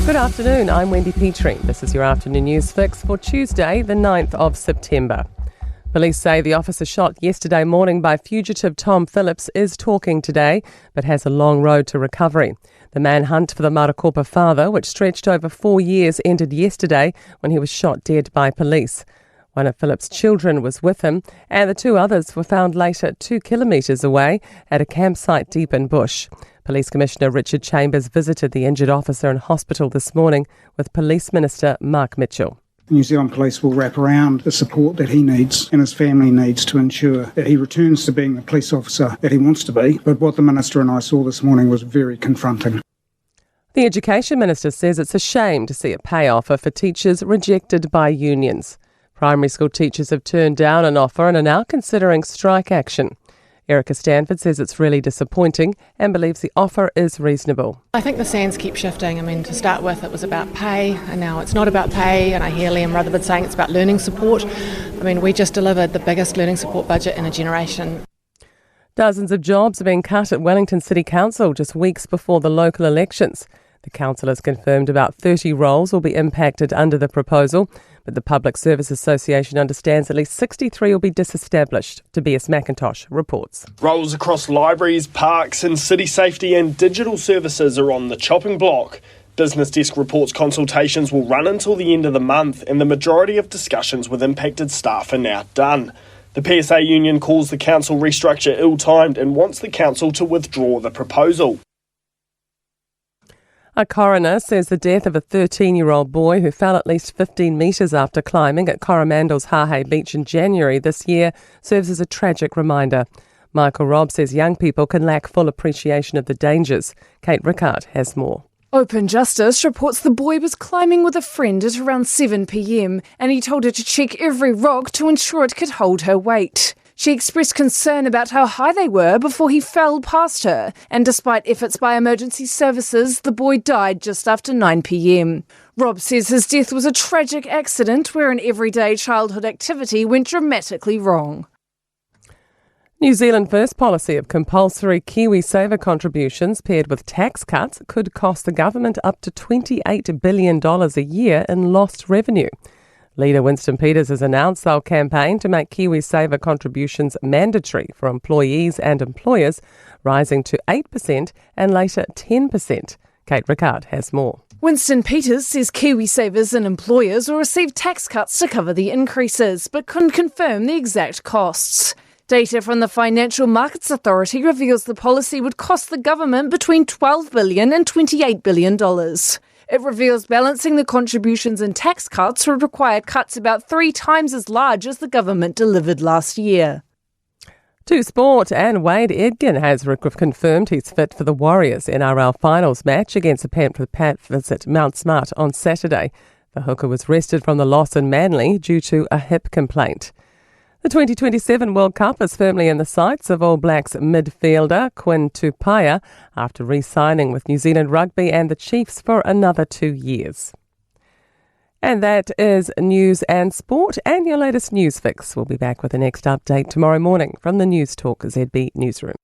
Good afternoon, I'm Wendy Petrie. This is your afternoon news fix for Tuesday, the 9th of September. Police say the officer shot yesterday morning by fugitive Tom Phillips is talking today, but has a long road to recovery. The manhunt for the Marakopa father, which stretched over 4 years, ended yesterday when he was shot dead by police. One of Phillips' children was with him, and the two others were found later 2 kilometres away at a campsite deep in bush. Police Commissioner Richard Chambers visited the injured officer in hospital this morning with Police Minister Mark Mitchell. New Zealand Police will wrap around the support that he needs and his family needs to ensure that he returns to being the police officer that he wants to be. But what the Minister and I saw this morning was very confronting. The Education Minister says it's a shame to see a pay offer for teachers rejected by unions. Primary school teachers have turned down an offer and are now considering strike action. Erica Stanford says it's really disappointing and believes the offer is reasonable. I think the sands keep shifting. To start with it was about pay and now it's not about pay, and I hear Liam Rutherford saying it's about learning support. We just delivered the biggest learning support budget in a generation. Dozens of jobs are being cut at Wellington City Council just weeks before the local elections. The council has confirmed about 30 roles will be impacted under the proposal, but the Public Service Association understands at least 63 will be disestablished. Tobias McIntosh reports. Roles across libraries, parks and city safety and digital services are on the chopping block. Business Desk reports consultations will run until the end of the month, and the majority of discussions with impacted staff are now done. The PSA union calls the council restructure ill-timed and wants the council to withdraw the proposal. A coroner says the death of a 13-year-old boy who fell at least 15 metres after climbing at Coromandel's Hahe Beach in January this year serves as a tragic reminder. Michael Robb says young people can lack full appreciation of the dangers. Kate Rickard has more. Open Justice reports the boy was climbing with a friend at around 7 p.m. and he told her to check every rock to ensure it could hold her weight. She expressed concern about how high they were before he fell past her, and despite efforts by emergency services, the boy died just after 9 p.m. Rob says his death was a tragic accident where an everyday childhood activity went dramatically wrong. New Zealand First policy of compulsory KiwiSaver contributions paired with tax cuts could cost the government up to $28 billion a year in lost revenue. Leader Winston Peters has announced they'll campaign to make KiwiSaver contributions mandatory for employees and employers, rising to 8% and later 10%. Kate Rickard has more. Winston Peters says KiwiSavers and employers will receive tax cuts to cover the increases, but couldn't confirm the exact costs. Data from the Financial Markets Authority reveals the policy would cost the government between $12 billion and $28 billion. It reveals balancing the contributions and tax cuts would require cuts about 3 times as large as the government delivered last year. To sport, and Wade Edgin has confirmed he's fit for the Warriors NRL Finals match against the Panthers at Mount Smart on Saturday. The hooker was rested from the loss in Manly due to a hip complaint. The 2027 World Cup is firmly in the sights of All Blacks midfielder Quinn Tupaia after re-signing with New Zealand Rugby and the Chiefs for another 2 years. And that is news and sport and your latest news fix. We'll be back with the next update tomorrow morning from the Newstalk ZB newsroom.